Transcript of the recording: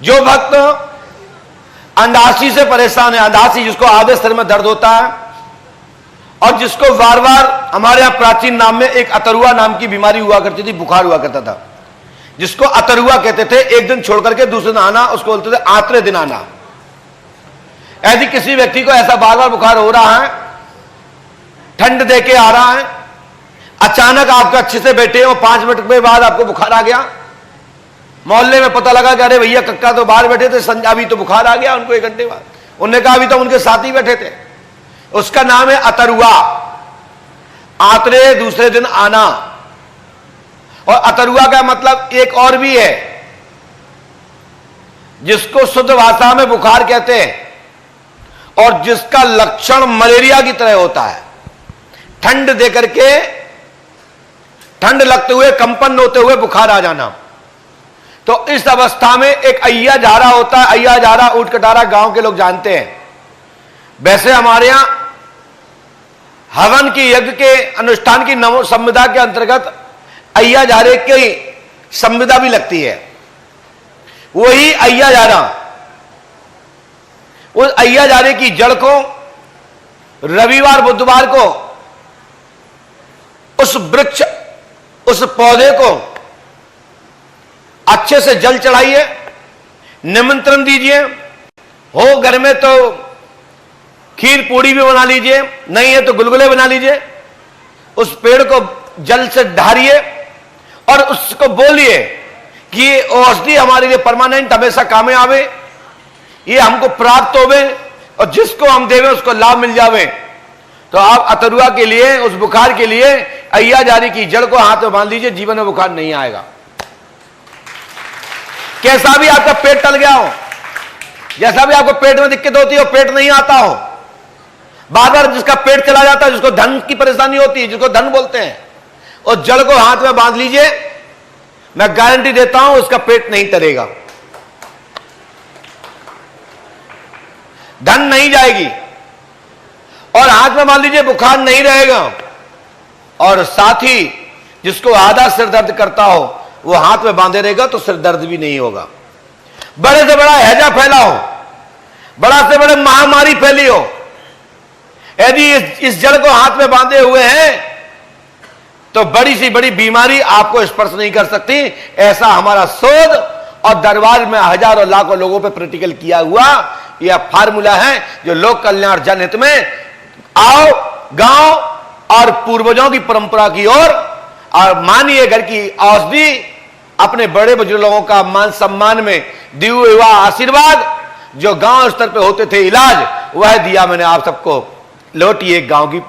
जो भक्त अंधासी से परेशान है, अंधासी जिसको आधे सिर में दर्द होता है और जिसको बार बार, हमारे यहां प्राचीन नाम में एक अतरुआ नाम की बीमारी हुआ करती थी, बुखार हुआ करता था, जिसको अतरुआ कहते थे। एक दिन छोड़ करके दूसरे दिन आना, उसको बोलते थे आत्रे दिन आना। यदि किसी व्यक्ति को ऐसा बार बार बुखार हो रहा है, ठंड दे के आ रहा है, अचानक आपको अच्छे से बैठे हो, 5 मिनट के बाद आपको बुखार आ गया, मोहल्ले में पता लगा कि अरे भैया कक्का तो बाहर बैठे थे, अभी तो बुखार आ गया उनको 1 घंटे बाद। उन्होंने कहा अभी तो उनके साथ ही बैठे थे। उसका नाम है अतरुआ। आतरे दूसरे दिन आना। और अतरुआ का मतलब एक और भी है, जिसको शुद्ध भाषा में बुखार कहते हैं और जिसका लक्षण मलेरिया की तरह होता है। ठंड दे करके, ठंड लगते हुए, कंपन होते हुए बुखार आ जाना। तो इस अवस्था में एक अय्या जारा होता है। अय्या जारा, ऊंट कटारा गांव के लोग जानते हैं। वैसे हमारे यहां हवन की, यज्ञ के अनुष्ठान की नमो संविदा के अंतर्गत अय्या जारे की संविदा भी लगती है। वही अय्या जारा, उस अय्या जारे की जड़ को रविवार बुधवार को उस वृक्ष, उस पौधे को अच्छे से जल चढ़ाइए, निमंत्रण दीजिए। हो घर में तो खीर पूड़ी भी बना लीजिए, नहीं है तो गुलगुले बना लीजिए। उस पेड़ को जल से ढारिए और उसको बोलिए कि ये औषधि हमारे लिए परमानेंट हमेशा काम में आवे, ये हमको प्राप्त होवे और जिसको हम देवे उसको लाभ मिल जावे। तो आप अतरुआ के लिए, उस बुखार के लिए अय्या जारी की जड़ को हाथ में बांध लीजिए, जीवन में बुखार नहीं आएगा। कैसा भी आपका पेट टल गया हो, जैसा भी आपको पेट में दिक्कत होती हो, पेट नहीं आता हो, बार बार जिसका पेट चला जाता है, जिसको धन की परेशानी होती है, जिसको धन बोलते हैं, उस जड़ को हाथ में बांध लीजिए, मैं गारंटी देता हूं उसका पेट नहीं टलेगा, धन नहीं जाएगी। और हाथ में बांध लीजिए, बुखार नहीं रहेगा। और साथ ही जिसको आधा सिर दर्द करता हो, वो हाथ में बांधे रहेगा तो सिर दर्द भी नहीं होगा। बड़े से बड़ा हैजा फैला हो, बड़ा से बड़े महामारी फैली हो, यदि इस जड़ को हाथ में बांधे हुए हैं तो बड़ी सी बड़ी बीमारी आपको स्पर्श नहीं कर सकती। ऐसा हमारा शोध और दरबार में हजारों लाखों लोगों पे प्रैक्टिकल किया हुआ यह फार्मूला है, जो लोक कल्याण जनहित में आओ, गांव और पूर्वजों की परंपरा की ओर और मानिए घर की औषधि, अपने बड़े बुजुर्गों का मान सम्मान में दिए हुआ आशीर्वाद, जो गांव स्तर पे होते थे इलाज, वह दिया मैंने आप सबको। लौटिए गांव की